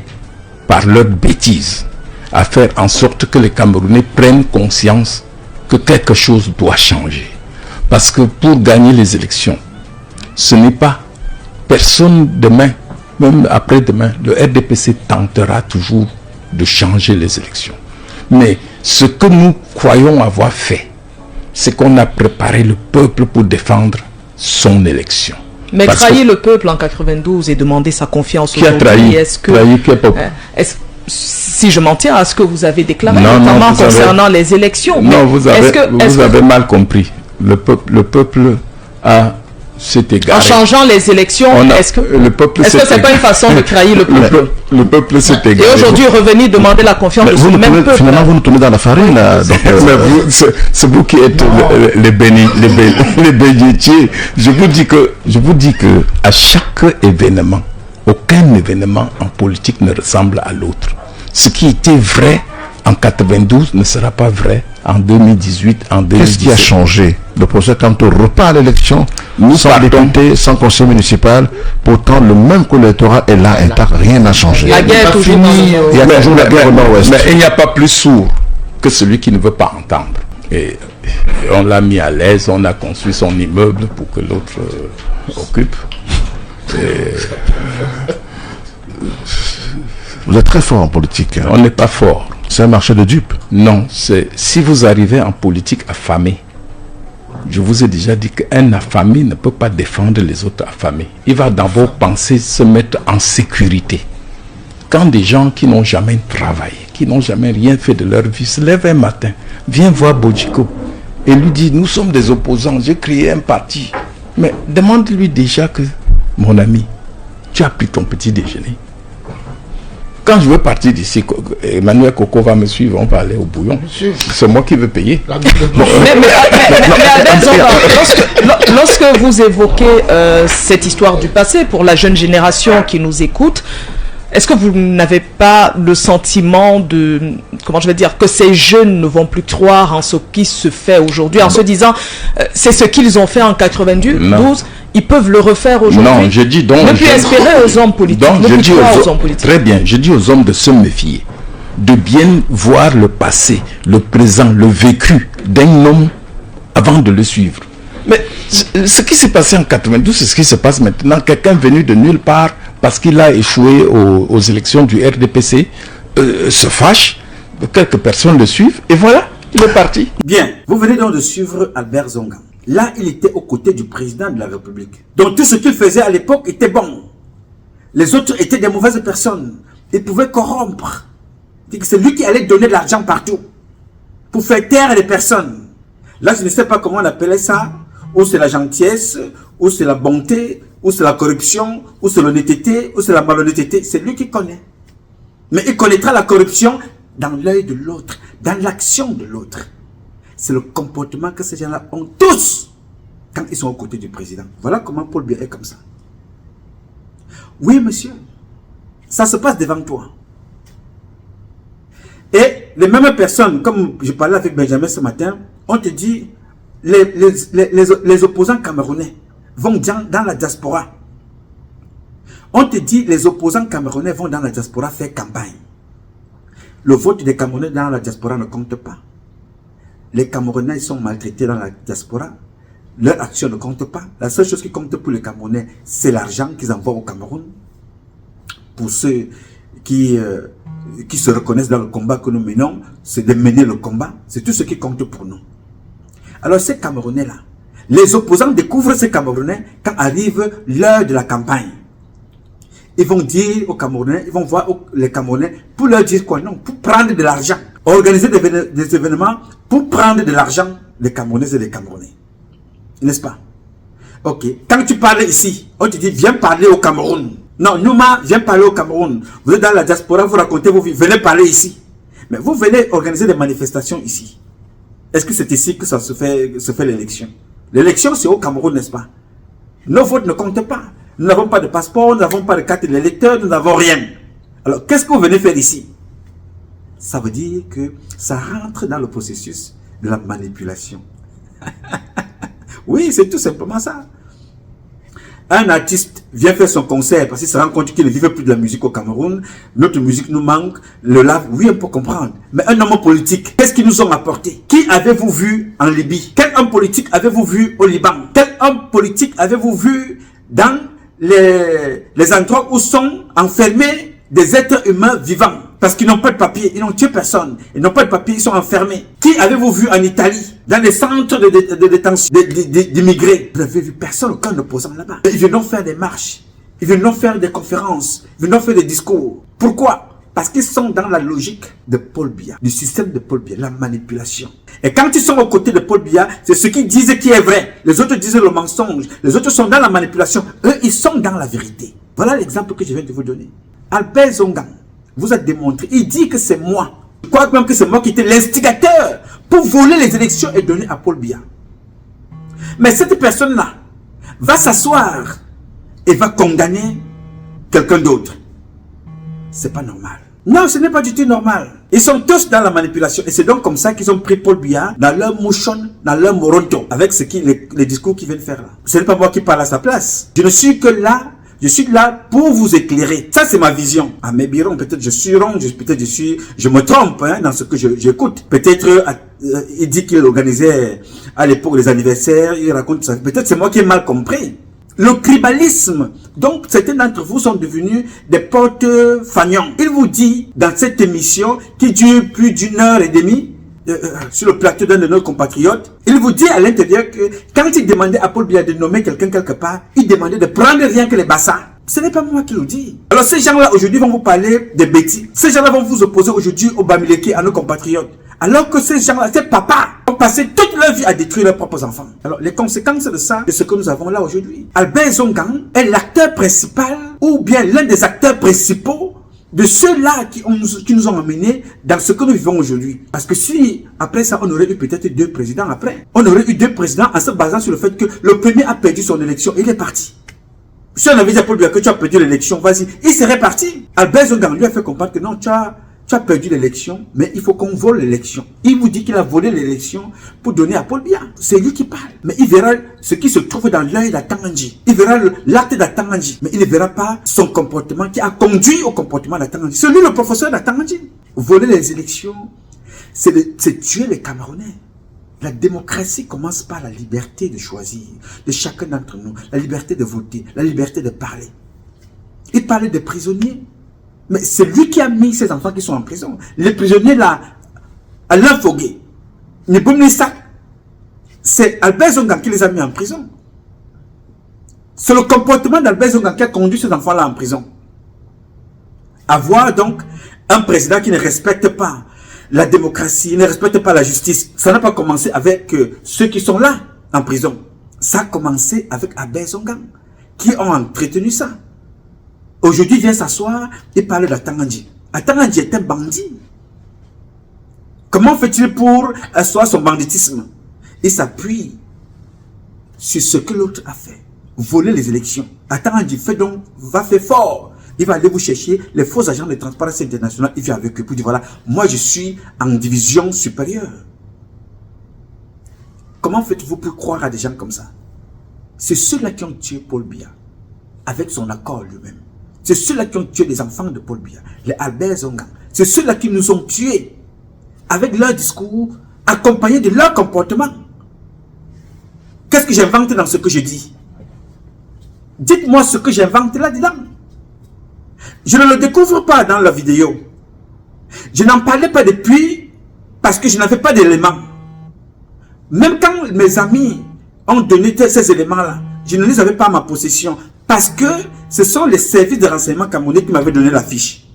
D: par leurs bêtises à faire en sorte que les Camerounais prennent conscience que quelque chose doit changer. Parce que pour gagner les élections, ce n'est pas personne demain, même après-demain, le RDPC tentera toujours de changer les élections. Mais ce que nous croyons avoir fait, c'est qu'on a préparé le peuple pour défendre son élection.
E: Mais trahir le peuple en 92 et demander sa confiance
D: aujourd'hui. Qui a trahi?
E: Est-ce que,
D: trahi quel peuple?
E: Si je m'en tiens à ce que vous avez déclaré,
D: non,
E: notamment
D: non,
E: concernant les élections.
D: Non, vous avez mal compris. Le peuple s'est égaré.
E: En changeant les élections, est-ce que c'est pas une façon de trahir le peuple?
D: Le peuple s'est égaré.
E: Et aujourd'hui, revenir demander la confiance de ce même peuple.
C: Finalement, vous nous tournez dans la farine, là.
D: C'est vous qui êtes les bénéficiaires. Je vous dis que à chaque événement, aucun événement en politique ne ressemble à l'autre. Ce qui était vrai en 92 ne sera pas vrai en 2018, en 2017.
C: Qu'est-ce qui a changé? Le professeur Kamto repart à l'élection, sans député, sans conseil municipal, pourtant le même code électoral est là intact, rien n'a changé.
E: La guerre est toujours
C: Il y a toujours la guerre au nord-ouest.
D: Mais il n'y a pas plus sourd que celui qui ne veut pas entendre. Et on l'a mis à l'aise, on a construit son immeuble pour que l'autre occupe.
C: Vous êtes très fort en politique.
D: On n'est pas fort.
C: C'est un marché de dupes.
D: Non, si vous arrivez en politique affamé, je vous ai déjà dit qu'un affamé ne peut pas défendre les autres affamés. Il va d'abord penser se mettre en sécurité. Quand des gens qui n'ont jamais travaillé, qui n'ont jamais rien fait de leur vie, se lèvent un matin, viennent voir Bodjiko et lui disent, nous sommes des opposants, j'ai créé un parti. Mais demande-lui déjà que, mon ami, tu as pris ton petit déjeuner. Quand je veux partir d'ici, Emmanuel Coco va me suivre, on va aller au bouillon. C'est moi qui veux payer.
E: Lorsque vous évoquez cette histoire du passé, pour la jeune génération qui nous écoute, est-ce que vous n'avez pas le sentiment de, comment je vais dire, que ces jeunes ne vont plus croire en ce qui se fait aujourd'hui, en se disant, c'est ce qu'ils ont fait en 92, ils peuvent le refaire aujourd'hui?
D: Non, je dis donc...
E: Ne plus espérer aux hommes politiques,
D: donc,
E: ne plus croire aux hommes politiques.
D: Très bien, je dis aux hommes de se méfier, de bien voir le passé, le présent, le vécu d'un homme avant de le suivre. Mais ce qui s'est passé en 92, c'est ce qui se passe maintenant. Quelqu'un venu de nulle part, parce qu'il a échoué aux élections du RDPC, se fâche, quelques personnes le suivent, et voilà, il est parti.
A: Bien, vous venez donc de suivre Albert Zonga. Là, il était aux côtés du président de la République. Donc tout ce qu'il faisait à l'époque était bon. Les autres étaient des mauvaises personnes. Ils pouvaient corrompre. C'est lui qui allait donner de l'argent partout pour faire taire les personnes. Là, je ne sais pas comment on appelait ça. Ou c'est la gentillesse, ou c'est la bonté, ou c'est la corruption, ou c'est l'honnêteté, ou c'est la malhonnêteté. C'est lui qui connaît. Mais il connaîtra la corruption dans l'œil de l'autre, dans l'action de l'autre. C'est le comportement que ces gens-là ont tous quand ils sont aux côtés du président. Voilà comment Paul Biya est comme ça. Oui, monsieur. Ça se passe devant toi. Et les mêmes personnes, comme je parlais avec Benjamin ce matin, on te dit, les opposants camerounais vont dans la diaspora. On te dit, les opposants camerounais vont dans la diaspora faire campagne. Le vote des Camerounais dans la diaspora ne compte pas. Les Camerounais sont maltraités dans la diaspora. Leur action ne compte pas. La seule chose qui compte pour les Camerounais, c'est l'argent qu'ils envoient au Cameroun. Pour ceux qui se reconnaissent dans le combat que nous menons, c'est de mener le combat. C'est tout ce qui compte pour nous. Alors ces Camerounais-là, les opposants découvrent ces Camerounais quand arrive l'heure de la campagne. Ils vont dire aux Camerounais, ils vont voir les Camerounais pour leur dire quoi? Non, pour prendre de l'argent. Organiser des événements pour prendre de l'argent des Camerounais et des Camerounais. N'est-ce pas? Ok. Quand tu parles ici, on te dit, viens parler au Cameroun. Non, Nouma, viens parler au Cameroun. Vous êtes dans la diaspora, vous racontez vos vies, venez parler ici. Mais vous venez organiser des manifestations ici. Est-ce que c'est ici que ça se fait l'élection? L'élection, c'est au Cameroun, n'est-ce pas? Nos votes ne comptent pas. Nous n'avons pas de passeport, nous n'avons pas de carte d'électeur, nous n'avons rien. Alors, qu'est-ce que vous venez faire ici? Ça veut dire que ça rentre dans le processus de la manipulation. Oui, c'est tout simplement ça. Un artiste vient faire son concert parce qu'il se rend compte qu'il ne vivait plus de la musique au Cameroun. Notre musique nous manque. Le lave, oui, on peut comprendre. Mais un homme politique, qu'est-ce qu'ils nous ont apporté? Qui avez-vous vu en Libye? Quel homme politique avez-vous vu au Liban? Quel homme politique avez-vous vu dans les endroits où sont enfermés des êtres humains vivants? Parce qu'ils n'ont pas de papier, ils n'ont tué personne. Ils n'ont pas de papier, ils sont enfermés. Qui avez-vous vu en Italie, dans les centres de détention d'immigrés? Vous n'avez vu personne, aucun opposant là-bas. Ils viennent faire des marches, ils viennent faire des conférences, ils viennent faire des discours. Pourquoi? Parce qu'ils sont dans la logique de Paul Biya, du système de Paul Biya, la manipulation. Et quand ils sont aux côtés de Paul Biya, c'est ce qu'ils disent qui est vrai. Les autres disent le mensonge. Les autres sont dans la manipulation. Eux, ils sont dans la vérité. Voilà l'exemple que je viens de vous donner. Albert Zonga vous a démontré, il dit que c'est moi. Je crois même que c'est moi qui étais l'instigateur pour voler les élections et donner à Paul Biya. Mais cette personne-là va s'asseoir et va condamner quelqu'un d'autre. C'est pas normal. Non, ce n'est pas du tout normal. Ils sont tous dans la manipulation. Et c'est donc comme ça qu'ils ont pris Paul Biya dans leur mouchon, dans leur moronto, avec les discours qu'ils viennent faire là. Ce n'est pas moi qui parle à sa place. Je ne suis que là. Je suis là pour vous éclairer. Ça, c'est ma vision. À mes bureaux, peut-être je suis rond, peut-être je me trompe hein, dans ce que j'écoute. Peut-être il dit qu'il organisait à l'époque les anniversaires, il raconte ça. Peut-être c'est moi qui ai mal compris. Le tribalisme. Donc, certains d'entre vous sont devenus des porte-fagnons. Il vous dit, dans cette émission, qui dure plus d'1h30, sur le plateau d'un de nos compatriotes, il vous dit à l'intérieur que quand il demandait à Paul Biya de nommer quelqu'un quelque part, il demandait de prendre rien que les bassins. Ce n'est pas moi qui le dis. Alors ces gens-là aujourd'hui vont vous parler de bêtises. Ces gens-là vont vous opposer aujourd'hui au Bamileke, à nos compatriotes. Alors que ces gens-là, ces papas, ont passé toute leur vie à détruire leurs propres enfants. Alors les conséquences de ça, c'est ce que nous avons là aujourd'hui. Albert Zongang est l'acteur principal, ou bien l'un des acteurs principaux de ceux-là qui nous ont amenés dans ce que nous vivons aujourd'hui. Parce que si, après ça, on aurait eu peut-être 2 présidents après. On aurait eu 2 présidents en se basant sur le fait que le premier a perdu son élection, il est parti. Si on avait dit à Paul Biya que tu as perdu l'élection, vas-y, il serait parti. Albert Zongang lui a fait comprendre que non, tu as perdu l'élection, mais il faut qu'on vole l'élection. Il vous dit qu'il a volé l'élection pour donner à Paul Biya. C'est lui qui parle. Mais il verra ce qui se trouve dans l'œil d'Atanganji. Il verra l'acte d'Atanganji. Mais il ne verra pas son comportement qui a conduit au comportement d'Atanganji. C'est lui le professeur d'Atanganji. Voler les élections, c'est tuer les Camerounais. La démocratie commence par la liberté de choisir de chacun d'entre nous, la liberté de voter, la liberté de parler. Il parlait des prisonniers, mais c'est lui qui a mis ces enfants qui sont en prison. Les prisonniers là, Alain Fogué, Nibumnisak, c'est Albert Zongang qui les a mis en prison. C'est le comportement d'Albert Zongang qui a conduit ces enfants-là en prison. Avoir donc un président qui ne respecte pas la démocratie, ne respecte pas la justice. Ça n'a pas commencé avec ceux qui sont là en prison. Ça a commencé avec Albert Zongang qui ont entretenu ça. Aujourd'hui, il vient s'asseoir et parle d'Atanganji. Atanganji est un bandit. Comment fait-il pour asseoir son banditisme? Il s'appuie sur ce que l'autre a fait. Voler les élections. Atanganji va faire fort. Il va aller vous chercher les faux agents de Transparency International. Il vient avec eux pour dire voilà, moi je suis en division supérieure. Comment faites-vous pour croire à des gens comme ça? C'est ceux-là qui ont tué Paul Biya avec son accord lui-même. C'est ceux-là qui ont tué les enfants de Paul Biya, les Albert Zongang. C'est ceux-là qui nous ont tués avec leur discours, accompagnés de leur comportement. Qu'est-ce que j'invente dans ce que je dis? Dites-moi ce que j'invente là-dedans. Je ne le découvre pas dans la vidéo. Je n'en parlais pas depuis parce que je n'avais pas d'éléments. Même quand mes amis ont donné ces éléments-là, je ne les avais pas à ma possession parce que ce sont les services de renseignement camerounais qui m'avaient donné la fiche.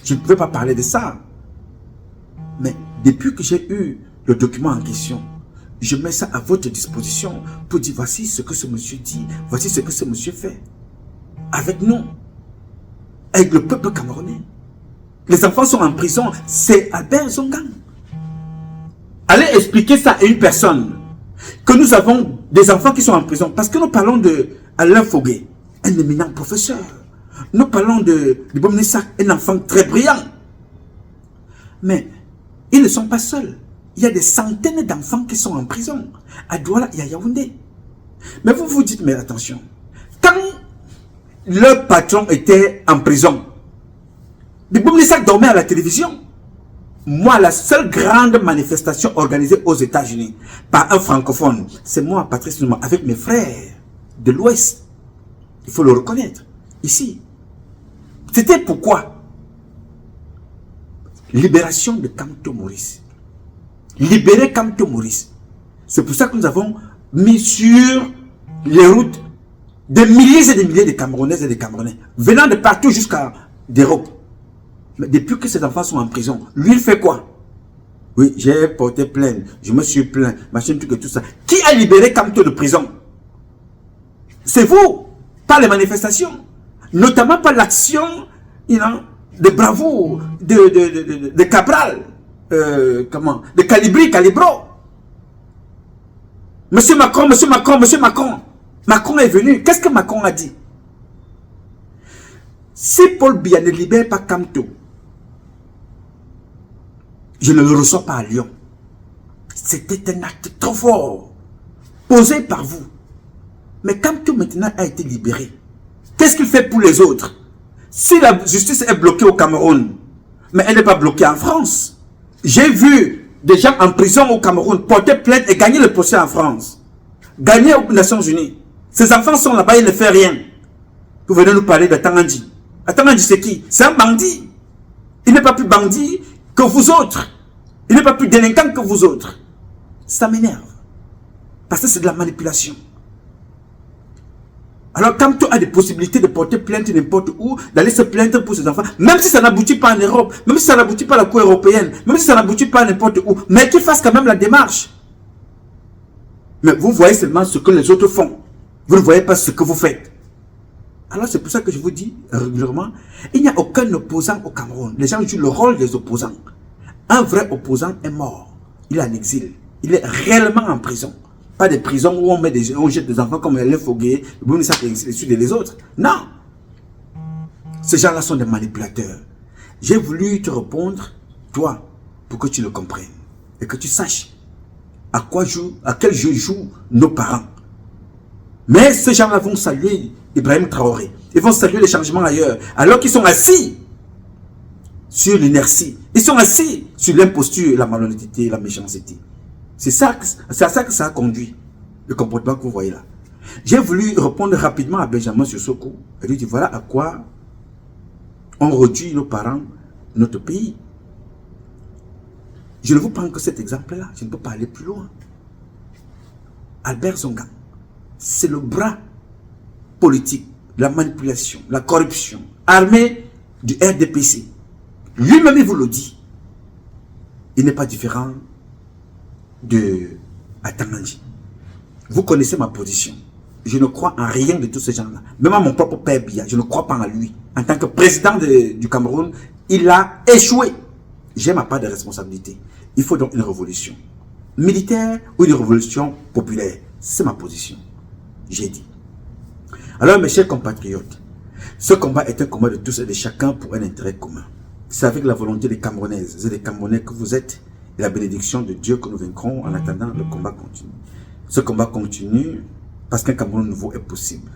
A: Je ne pouvais pas parler de ça. Mais depuis que j'ai eu le document en question, je mets ça à votre disposition pour dire voici ce que ce monsieur dit, voici ce que ce monsieur fait. Avec nous. Avec le peuple camerounais. Les enfants sont en prison. C'est Albert Zongang. Allez expliquer ça à une personne. Que nous avons des enfants qui sont en prison. Parce que nous parlons de Alain Fogué, un éminent professeur. Nous parlons de Bomnisak, un enfant très brillant. Mais ils ne sont pas seuls. Il y a des centaines d'enfants qui sont en prison. À Douala et à Yaoundé. Mais vous vous dites, mais attention. Quand leur patron était en prison, Bomnisak dormait à la télévision. Moi, la seule grande manifestation organisée aux États-Unis par un francophone, c'est moi, Patrice Lumumba, avec mes frères de l'Ouest. Il faut le reconnaître. Ici. C'était pourquoi? Libération de Kamto Maurice. Libérer Kamto Maurice. C'est pour ça que nous avons mis sur les routes des milliers et des milliers de Camerounaises et de Camerounais, venant de partout jusqu'à d'Europe. Mais depuis que ces enfants sont en prison, lui il fait quoi? Oui, j'ai porté plainte, je me suis plaint, machin, tout ça. Qui a libéré Kamto de prison? C'est vous, par les manifestations. Notamment par l'action de bravoure, de Cabral, de Calibro. Monsieur Macron, monsieur Macron, monsieur Macron. Macron est venu. Qu'est-ce que Macron a dit? Si Paul Biya ne libère pas Kamto, je ne le reçois pas à Lyon. C'était un acte trop fort, posé par vous. Mais Kamto maintenant a été libéré. Qu'est-ce qu'il fait pour les autres? Si la justice est bloquée au Cameroun, mais elle n'est pas bloquée en France. J'ai vu des gens en prison au Cameroun porter plainte et gagner le procès en France. Gagner aux Nations Unies. Ces enfants sont là-bas, ils ne font rien. Vous venez nous parler de Tangandji. Tangandji, c'est qui? C'est un bandit. Il n'est pas plus bandit que vous autres. Il n'est pas plus délinquant que vous autres. Ça m'énerve. Parce que c'est de la manipulation. Alors, quand tu as des possibilités de porter plainte n'importe où, d'aller se plaindre pour ces enfants, même si ça n'aboutit pas en Europe, même si ça n'aboutit pas à la Cour européenne, même si ça n'aboutit pas n'importe où, mais qu'ils fassent quand même la démarche. Mais vous voyez seulement ce que les autres font. Vous ne voyez pas ce que vous faites. Alors, c'est pour ça que je vous dis régulièrement, il n'y a aucun opposant au Cameroun. Les gens jouent le rôle des opposants. Un vrai opposant est mort. Il est en exil. Il est réellement en prison. Pas des prisons où on jette des enfants comme les foguets, les autres. Non. Ces gens-là sont des manipulateurs. J'ai voulu te répondre, toi, pour que tu le comprennes. Et que tu saches à quel jeu jouent nos parents. Mais ces gens-là vont saluer Ibrahim Traoré. Ils vont saluer les changements ailleurs. Alors qu'ils sont assis sur l'inertie. Ils sont assis sur l'imposture, la malhonnêteté, la méchanceté. C'est à ça que ça a conduit, le comportement que vous voyez là. J'ai voulu répondre rapidement à Benjamin Sissoko. Et lui dit, voilà à quoi on réduit nos parents, notre pays. Je ne vous prends que cet exemple-là. Je ne peux pas aller plus loin. Albert Zonga, c'est le bras politique, la manipulation, la corruption, armé du RDPC. Lui-même, il vous le dit. Il n'est pas différent de Tangandji. Vous connaissez ma position. Je ne crois en rien de tous ces gens-là. Même à mon propre père Biya, je ne crois pas en lui. En tant que président du Cameroun, il a échoué. J'ai ma part de responsabilité. Il faut donc une révolution militaire ou une révolution populaire. C'est ma position. J'ai dit. Alors, mes chers compatriotes, ce combat est un combat de tous et de chacun pour un intérêt commun. C'est avec la volonté des Camerounaises et des Camerounais que vous êtes et la bénédiction de Dieu que nous vaincrons. En attendant, le combat continue. Ce combat continue parce qu'un Cameroun nouveau est possible.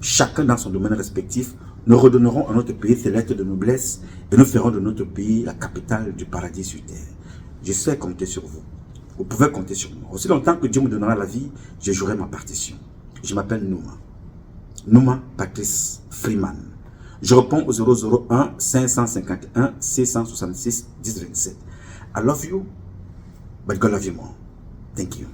A: Chacun dans son domaine respectif, nous redonnerons à notre pays ses lettres de noblesse et nous ferons de notre pays la capitale du paradis sur terre. Je sais compter sur vous. Vous pouvez compter sur moi. Aussi longtemps que Dieu me donnera la vie, je jouerai ma partition. Je m'appelle Nouma. Nouma Patrice Freeman. Je réponds au 001 551 666 1027. I love you, but God love you more. Thank you.